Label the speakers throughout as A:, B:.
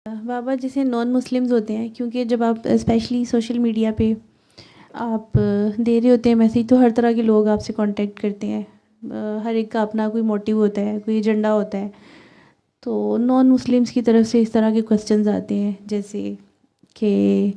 A: बाबा जैसे non Muslims होते हैं, क्योंकि जब आप स्पेशली सोशल मीडिया पे आप दे रहे होते हैं मैसेज, तो हर तरह के लोग आपसे कांटेक्ट करते हैं। हर एक का अपना कोई मोटिव होता है, कोई एजेंडा होता है। तो नॉन मुस्लिम्स की तरफ से इस तरह के क्वेश्चंस आते हैं, जैसे कि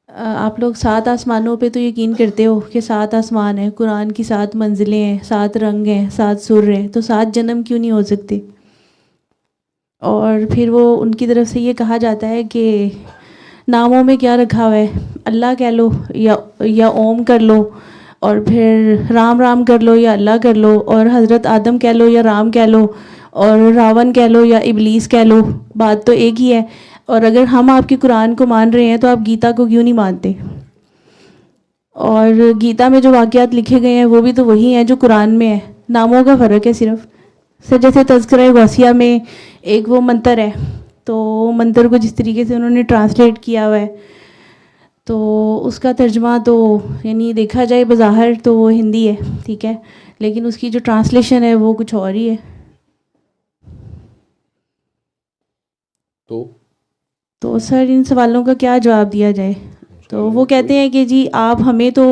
A: आप लोग 7 आसमानों पे तो यकीन करते हो कि 7 आसमान हैं, कुरान की 7 मंजिलें हैं, 7 रंग हैं, 7 सुर हैं, तो 7 जन्म क्यों नहीं हो सकते? और फिर वो उनकी तरफ से ये कहा जाता है कि नामों में क्या रखा हुआ है, अल्लाह कह लो या ओम कर लो, और फिर राम राम कर लो या अल्लाह कर लो, और हज़रत आदम कह लो या राम कह लो, और रावण कह लो या इबलीस कह लो, बात तो एक ही है। और अगर हम आपके कुरान को मान रहे हैं तो आप गीता को क्यों नहीं मानते? और गीता में जो वाक़यात लिखे गए हैं वो भी तो वही हैं जो कुरान में है, नामों का फ़र्क है सिर्फ। सर जैसे तज़किरा गौसिया में एक वो मंतर है, तो मंतर को जिस तरीके से उन्होंने ट्रांसलेट किया हुआ है, तो उसका तर्जमा तो यानी देखा जाए बज़ाहिर तो वो हिंदी है, ठीक है, लेकिन उसकी जो ट्रांसलेशन है वो कुछ और ही है। तो सर इन सवालों का क्या जवाब दिया जाए? तो वो कहते हैं कि जी आप हमें तो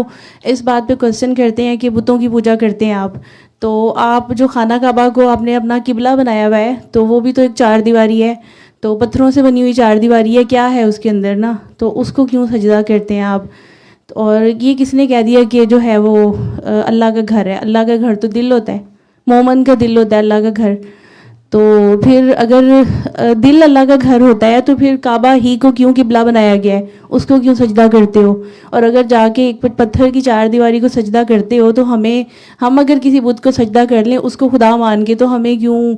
A: इस बात पे क्वेश्चन करते हैं कि बुतों की पूजा करते हैं आप, तो आप जो खाना काबा को आपने अपना किबला बनाया हुआ है, तो वो भी तो एक 4 दीवारी है, तो पत्थरों से बनी हुई 4 दीवारी है, क्या है उसके अंदर ना, तो उसको क्यों सजदा करते हैं आप? और ये किसने कह दिया कि जो है वो अल्लाह का घर है? अल्लाह का घर तो दिल होता है, मोमन का दिल होता है अल्लाह का घर। तो फिर अगर दिल अल्लाह का घर होता है तो फिर काबा ही को क्यों किबला बनाया गया है, उसको क्यों सजदा करते हो? और अगर जाके एक पत्थर की 4 दीवारी को सजदा करते हो तो हम अगर किसी बुत को सजदा कर लें उसको खुदा मान के, तो हमें क्यों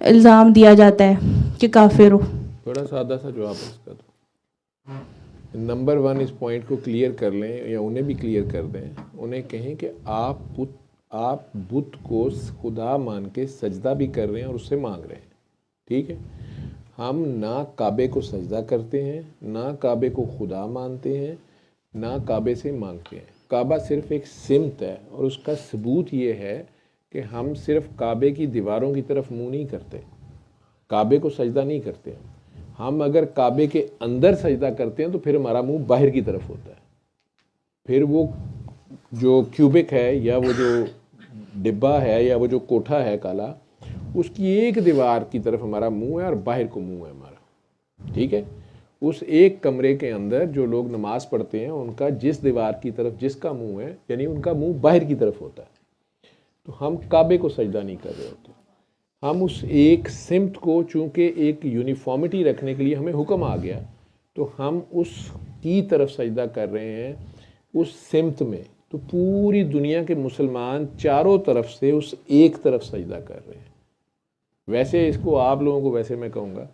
A: इल्ज़ाम दिया जाता है कि काफिर हो?
B: थोड़ा सादा सा जवाब है इसका। तो नंबर 1 इस पॉइंट को क्लियर कर लें, या उन्हें भी क्लियर कर दें, उन्हें कहें कि आप बुत को खुदा मान के सजदा भी कर रहे हैं और उससे मांग रहे हैं, ठीक है। हम ना काबे को सजदा करते हैं, ना काबे को खुदा मानते हैं, ना काबे से मांगते हैं। काबा सिर्फ एक सिमत है, और उसका सबूत ये है कि हम सिर्फ काबे की दीवारों की तरफ मुंह नहीं करते, काबे को सजदा नहीं करते हैं। हम अगर काबे के अंदर सजदा करते हैं तो फिर हमारा मुंह बाहर की तरफ होता है। फिर वो जो क्यूबिक है, या वो जो डिब्बा है, या वो जो कोठा है काला, उसकी एक दीवार की तरफ हमारा मुंह है और बाहर को मुंह है हमारा, ठीक है। उस एक कमरे के अंदर जो लोग नमाज पढ़ते हैं उनका जिस दीवार की तरफ जिसका मुंह है, यानी उनका मुंह बाहर की तरफ होता है। तो हम काबे को सजदा नहीं कर रहे होते, हम उस एक सिमत को, चूँकि एक यूनिफॉर्मिटी रखने के लिए हमें हुक्म आ गया, तो हम उसकी तरफ सजदा कर रहे हैं, उस सिमत में। तो पूरी दुनिया के मुसलमान चारों तरफ से उस एक तरफ सजदा कर रहे हैं। वैसे इसको आप लोगों को, वैसे मैं कहूँगा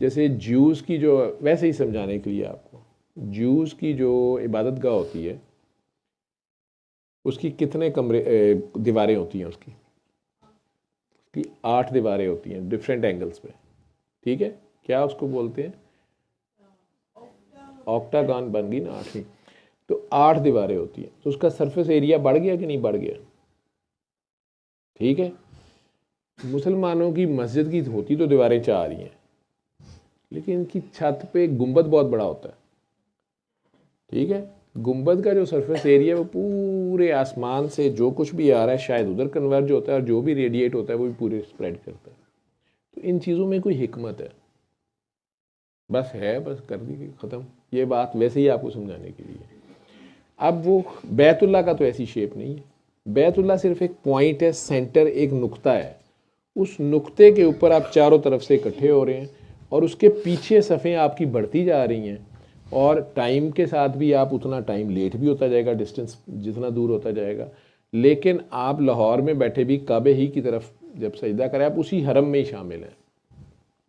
B: जैसे ज्यूज़ की जो, वैसे ही समझाने के लिए आपको, ज्यूज़ की जो इबादत गाह होती है उसकी कितने दीवारें होती हैं? उसकी 8 दीवारें होती हैं डिफरेंट एंगल्स पे, ठीक है। क्या उसको बोलते हैं? ऑक्टागन बन गई ना 8वीं। तो 8 दीवारें होती हैं, तो उसका सरफेस एरिया बढ़ गया कि नहीं बढ़ गया? ठीक है। मुसलमानों की मस्जिद की होती तो दीवारें 4 ही हैं, लेकिन इनकी छत पे गुंबद बहुत बड़ा होता है, ठीक है। गुंबद का जो सरफेस एरिया वो पूरे आसमान से जो कुछ भी आ रहा है शायद उधर कन्वर्ज होता है, और जो भी रेडिएट होता है वो भी पूरे स्प्रेड करता है। तो इन चीज़ों में कोई हिकमत है, बस कर दी ख़त्म। ये बात वैसे ही आपको समझाने के लिए। अब वो बैतुल्ला का तो ऐसी शेप नहीं है, बैतुल्ला सिर्फ एक पॉइंट है, सेंटर, एक नुक्ता है। उस नुक्ते के ऊपर आप चारों तरफ से इकट्ठे हो रहे हैं, और उसके पीछे सफ़ें आपकी बढ़ती जा रही हैं, और टाइम के साथ भी आप उतना टाइम लेट भी होता जाएगा, डिस्टेंस जितना दूर होता जाएगा। लेकिन आप लाहौर में बैठे भी काबे ही की तरफ जब सजदा करें, आप उसी हरम में ही शामिल हैं,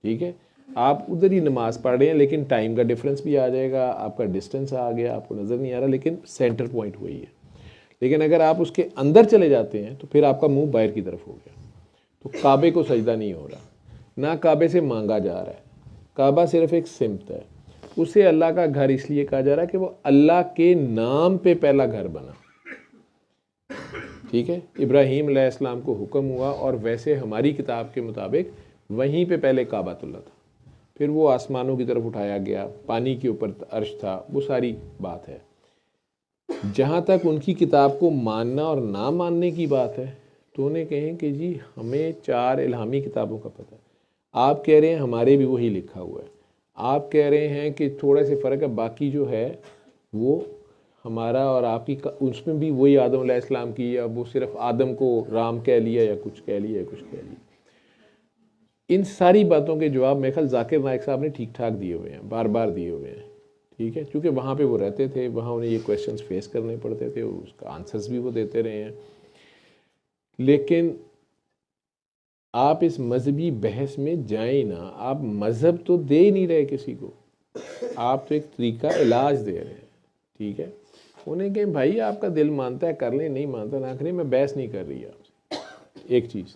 B: ठीक है। आप उधर ही नमाज़ पढ़ रहे हैं, लेकिन टाइम का डिफरेंस भी आ जाएगा, आपका डिस्टेंस आ गया, आपको नज़र नहीं आ रहा, लेकिन सेंटर पॉइंट वही है। लेकिन अगर आप उसके अंदर चले जाते हैं तो फिर आपका मुंह बाहर की तरफ हो गया, तो काबे को सजदा नहीं हो रहा, ना काबे से मांगा जा रहा है। काबा सिर्फ एक सिमत है, उसे अल्लाह का घर इसलिए कहा जा रहा है कि वो अल्लाह के नाम पे पहला घर बना, ठीक है। इब्राहीम अलैहिस्सलाम को हुक्म हुआ, और वैसे हमारी किताब के मुताबिक वहीं पे पहले काबातुल्लाह था, फिर वो आसमानों की तरफ उठाया गया, पानी के ऊपर अर्श था, वो सारी बात है। जहाँ तक उनकी किताब को मानना और ना मानने की बात है, तो उन्हें कहें कि जी हमें 4 इल्हामी किताबों का पता है, आप कह रहे हैं हमारे भी वही लिखा हुआ है, आप कह रहे हैं कि थोड़ा से फ़र्क है, बाकी जो है वो हमारा और आपकी उसमें भी वही आदम अलैहिस्सलाम की, या वो सिर्फ आदम को राम कह लिया या कुछ कह लिया या कुछ कह लिया। इन सारी बातों के जवाब मेरे ख्याल जाकिर नाइक साहब ने ठीक ठाक दिए हुए हैं, बार बार दिए हुए हैं, ठीक है, क्योंकि वहाँ पे वो रहते थे, वहाँ उन्हें ये क्वेश्चंस फेस करने पड़ते थे, उसका आंसर्स भी वो देते रहे हैं। लेकिन आप इस मजहबी बहस में जाएं ना, आप मज़हब तो दे ही नहीं रहे किसी को, आप तो एक तरीका इलाज दे रहे हैं, ठीक है। उन्हें कहें भाई आपका दिल मानता है कर लें, नहीं मानता ना करें, मैं बहस नहीं कर रही आपसे, एक चीज़।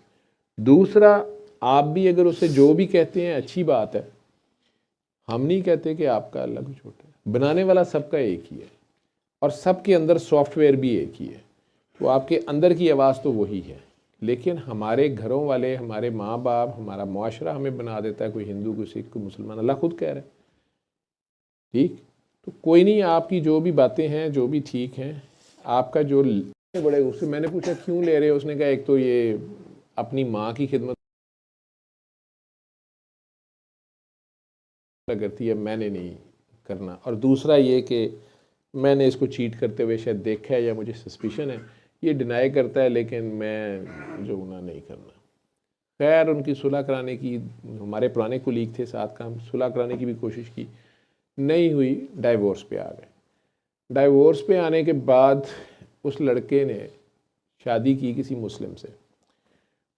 B: दूसरा, आप भी अगर उससे जो भी कहते हैं अच्छी बात है, हम नहीं कहते कि आपका अल्लाह कुछ छोटा है, बनाने वाला सबका एक ही है और सबके अंदर सॉफ्टवेयर भी एक ही है, तो आपके अंदर की आवाज़ तो वही है। लेकिन हमारे घरों वाले, हमारे माँ बाप, हमारा मुआशरा हमें बना देता है, कोई हिंदू, कोई सिख, कोई मुसलमान, अल्लाह खुद कह रहा है, ठीक। तो कोई नहीं, आपकी जो भी बातें हैं जो भी ठीक हैं, आपका जो बड़े, उससे मैंने पूछा क्यों ले रहे हो, उसने कहा एक तो ये अपनी माँ की खिदमत करती है, मैंने नहीं करना, और दूसरा ये कि मैंने इसको चीट करते हुए शायद देखा है या मुझे सस्पिशन है, ये डिनाई करता है, लेकिन मैं जो गुनाह नहीं करना। खैर उनकी सुलह कराने की, हमारे पुराने कुलीग थे साथ काम, सुलह कराने की भी कोशिश की, नहीं हुई, डाइवोर्स पे आ गए। डाइवोर्स पे आने के बाद उस लड़के ने शादी की किसी मुस्लिम से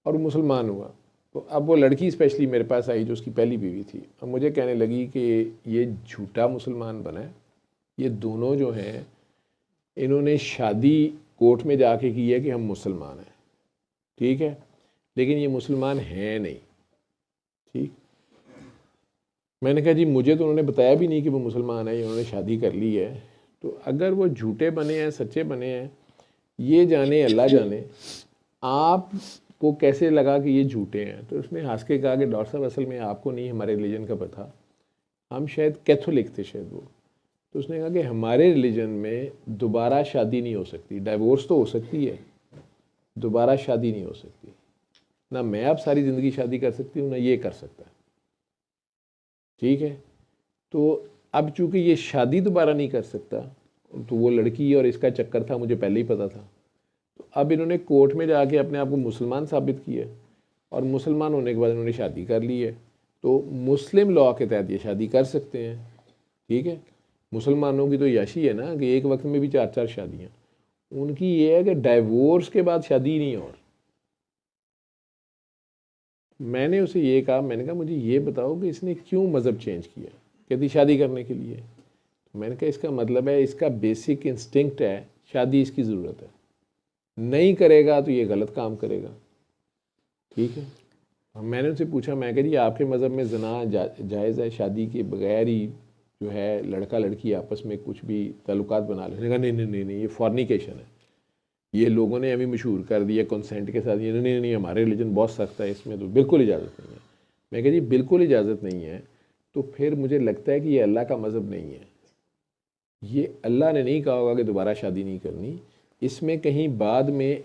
B: और मुसलमान हुआ। तो अब वो लड़की स्पेशली मेरे पास आई जो उसकी पहली बीवी थी, अब मुझे कहने लगी कि ये झूठा मुसलमान बना है, ये दोनों जो हैं इन्होंने शादी कोर्ट में जाके की है कि हम मुसलमान हैं, ठीक है, लेकिन ये मुसलमान हैं नहीं, ठीक। मैंने कहा जी मुझे तो उन्होंने बताया भी नहीं कि वो मुसलमान है, उन्होंने शादी कर ली है, तो अगर वो झूठे बने हैं सच्चे बने हैं ये जाने, अल्लाह जाने, आप को कैसे लगा कि ये झूठे हैं। तो उसने हंस के कहा कि डॉक्टर साहब असल में आपको नहीं हमारे रिलीजन का पता, हम शायद कैथोलिक थे शायद वो। तो उसने कहा कि हमारे रिलीजन में दोबारा शादी नहीं हो सकती, डाइवोर्स तो हो सकती है, दोबारा शादी नहीं हो सकती, ना मैं अब सारी ज़िंदगी शादी कर सकती हूँ ना ये कर सकता है, ठीक है। तो अब चूंकि ये शादी दोबारा नहीं कर सकता, तो वो लड़की और इसका चक्कर था, मुझे पहले ही पता था, तो अब इन्होंने कोर्ट में जाके अपने आप को मुसलमान साबित किया और मुसलमान होने के बाद इन्होंने शादी कर ली है, तो मुस्लिम लॉ के तहत ये शादी कर सकते हैं, ठीक है। मुसलमानों की तो याशी है ना कि एक वक्त में भी 4-4 शादियाँ, उनकी ये है कि डाइवोर्स के बाद शादी नहीं। और मैंने उसे ये कहा, मैंने कहा मुझे ये बताओ कि इसने क्यों मज़हब चेंज किया, कहती शादी करने के लिए। तो मैंने कहा इसका मतलब है इसका बेसिक इंस्टिंक्ट है शादी इसकी ज़रूरत है, नहीं करेगा तो ये गलत काम करेगा, ठीक है। मैंने उनसे पूछा, मैं कह जी आपके मज़हब में ज़ना जायज़ है, शादी के बगैर ही जो है लड़का लड़की आपस में कुछ भी ताल्लुकात बना लेने का? नहीं नहीं नहीं नहीं, ये फॉर्निकेशन है, ये लोगों ने अभी मशहूर कर दिया कंसेंट के साथ, ये नहीं नहीं नहीं हमारे रिलीजन बहुत सख्त है, इसमें तो बिल्कुल इजाज़त नहीं है। मैं कह जी बिल्कुल इजाज़त नहीं है, तो फिर मुझे लगता है कि ये अल्लाह का मज़हब नहीं है, ये अल्लाह ने नहीं कहा होगा कि दोबारा शादी नहीं करनी। इसमें कहीं बाद में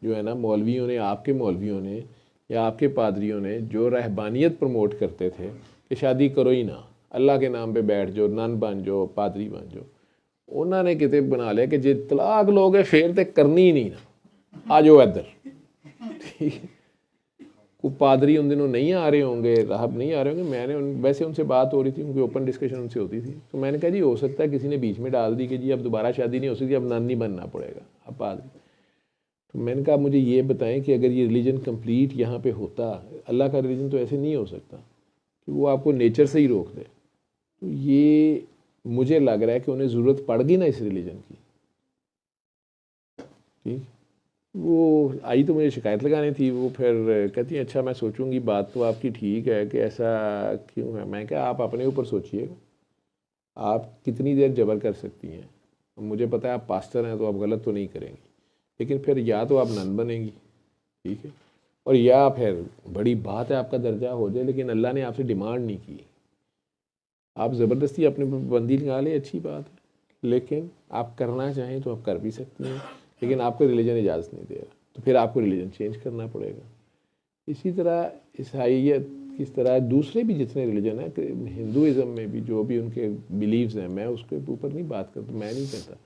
B: जो है ना मौलवियों ने, आपके मौलवियों ने या आपके पादरियों ने जो रहबानियत प्रमोट करते थे कि शादी करो ही ना, अल्लाह के नाम पे बैठ जाओ, नन बन जाओ, पादरी बन जाओ, उन्होंने किते बना लिया कि जे तलाक लोगे फिर तो करनी ही नहीं ना, आ जाओ इधर, ठीक है। को पादरी उन दिनों नहीं आ रहे होंगे, राहब नहीं आ रहे होंगे, मैंने वैसे उनसे बात हो रही थी, उनकी ओपन डिस्कशन उनसे होती थी, तो मैंने कहा जी हो सकता है किसी ने बीच में डाल दी कि जी अब दोबारा शादी नहीं हो सकती, अब नन नहीं बनना पड़ेगा, अब पादरी। तो मैंने कहा मुझे ये बताएं कि अगर ये रिलीजन कंप्लीट यहाँ पे होता, अल्लाह का रिलीजन तो ऐसे नहीं हो सकता कि वो आपको नेचर से ही रोक दे, तो ये मुझे लग रहा है कि उन्हें ज़रूरत पड़ गई ना इस रिलीजन की, ठीक। वो आई तो मुझे शिकायत लगानी थी, वो फिर कहती है अच्छा मैं सोचूंगी, बात तो आपकी ठीक है कि ऐसा क्यों है। मैं क्या आप अपने ऊपर सोचिएगा, आप कितनी देर जबर कर सकती हैं। मुझे पता है आप पास्टर हैं तो आप गलत तो नहीं करेंगी, लेकिन फिर या तो आप नन बनेंगी, ठीक है, और या फिर बड़ी बात है आपका दर्जा हो जाए, लेकिन अल्लाह ने आपसे डिमांड नहीं की आप ज़बरदस्ती अपने पर पाबंदी लगा लें, अच्छी बात है, लेकिन आप करना चाहें तो आप कर भी सकती हैं, लेकिन आपको रिलीजन इजाज़त नहीं दे रहा, तो फिर आपको रिलीजन चेंज करना पड़ेगा। इसी तरह ईसाइयत किस तरह दूसरे भी जितने रिलीजन है, हिंदुज़म में भी जो भी उनके बिलीव्स हैं, मैं उसके ऊपर नहीं बात करता, मैं नहीं कहता,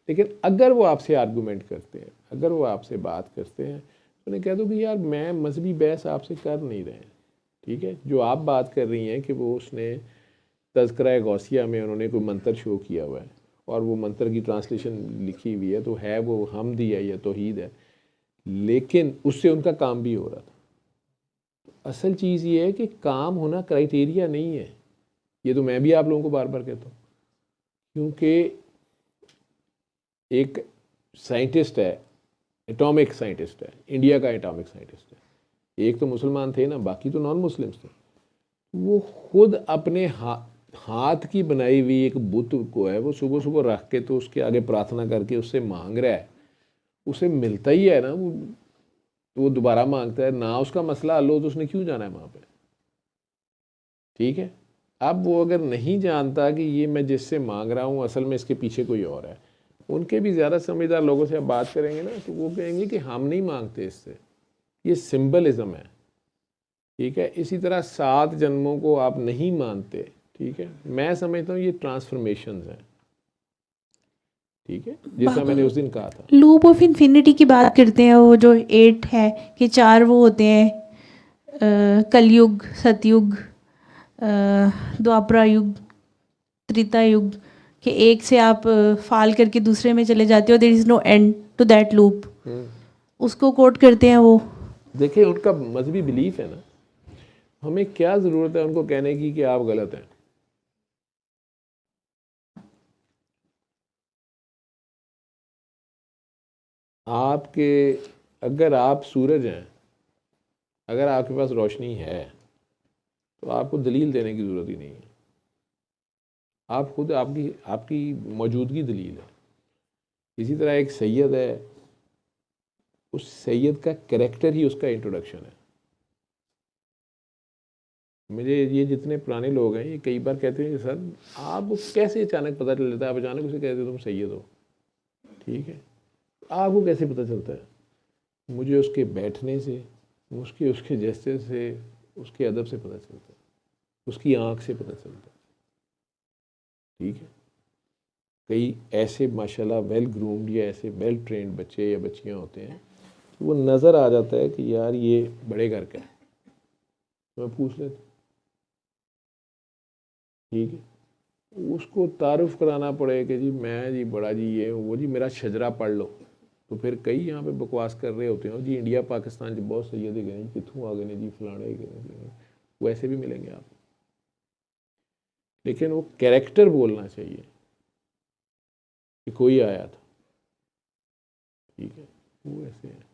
B: लेकिन अगर वो आपसे आर्गूमेंट करते हैं, अगर वो आपसे बात करते हैं, तो उन्हें कह दो कि यार मैं मजहबी बहस आपसे कर नहीं रहे हैं, ठीक है। जो आप बात कर रही हैं कि वो उसने तज़किरा गौसिया में उन्होंने कोई मंत्र शो किया हुआ है और वो मंत्र की ट्रांसलेशन लिखी हुई है, तो है वो हमदी है या तौहीद है, लेकिन उससे उनका काम भी हो रहा था। असल चीज़ ये है कि काम होना क्राइटेरिया नहीं है, ये तो मैं भी आप लोगों को बार बार कहता हूँ, क्योंकि एक साइंटिस्ट है, एटॉमिक साइंटिस्ट है, इंडिया का एटॉमिक साइंटिस्ट है, एक तो मुसलमान थे ना, बाकी तो नॉन मुस्लिम्स थे, वो खुद अपने हाथ की बनाई हुई एक बुत को है वो सुबह सुबह रख के तो उसके आगे प्रार्थना करके उससे मांग रहा है, उसे मिलता ही है ना, वो दोबारा मांगता है ना, उसका मसला हल हो तो उसने क्यों जाना है वहाँ पे, ठीक है। अब वो अगर नहीं जानता कि ये मैं जिससे मांग रहा हूँ असल में इसके पीछे कोई और है, उनके भी ज़्यादा समझदार लोगों से आप बात करेंगे ना तो वो कहेंगे कि हम नहीं मांगते इससे, ये सिंबलिज्म है, ठीक है। इसी तरह 7 जन्मों को आप नहीं मानते, ठीक है, मैं समझता हूँ ये ट्रांसफॉर्मेशंस हैं, ठीक है, जैसा मैंने उस दिन कहा था।
A: लूप ऑफ इन्फिनिटी की बात करते हैं, वो जो 8 है कि 4 वो होते हैं, कलयुग, सतयुग, द्वापर युग, त्रेता युग, कि एक से आप फाल करके दूसरे में चले जाते हो, there is no end to that loop, उसको कोट करते हैं वो।
B: देखिए उनका मजहबी बिलीफ है ना, हमें क्या ज़रूरत है उनको कहने की कि आप गलत हैं। आपके अगर आप सूरज हैं, अगर आपके पास रोशनी है तो आपको दलील देने की ज़रूरत ही नहीं है, आप खुद आपकी आपकी मौजूदगी दलील है। इसी तरह एक सैयद है, उस सैयद का कैरेक्टर ही उसका इंट्रोडक्शन है। मुझे ये जितने पुराने लोग हैं ये कई बार कहते हैं कि सर आपको कैसे अचानक पता चल जाता है, आप अचानक उसे कहते हो तुम सैयद हो, ठीक है, आपको कैसे पता चलता है? मुझे उसके बैठने से, उसके उसके जेस्चर से, उसके अदब से पता चलता है, उसकी आँख से पता चलता है, ठीक है। कई ऐसे माशाल्लाह वेल ग्रूम्ड या ऐसे वेल ट्रेंड बच्चे या बच्चियाँ होते हैं, तो वो नज़र आ जाता है कि यार ये बड़े घर का है, तो मैं पूछ लेता, ठीक है। उसको तारुफ कराना पड़े कि जी मैं जी बड़ा जी ये वो जी मेरा शजरा पढ़ लो, तो फिर कई यहाँ पे बकवास कर रहे होते हैं जी इंडिया पाकिस्तान जो बहुत सैयद गए कितों आ गए ने जी फलाने गए, वैसे भी मिलेंगे आप, लेकिन वो कैरेक्टर बोलना चाहिए कि कोई आया था, ठीक है, वो ऐसे है।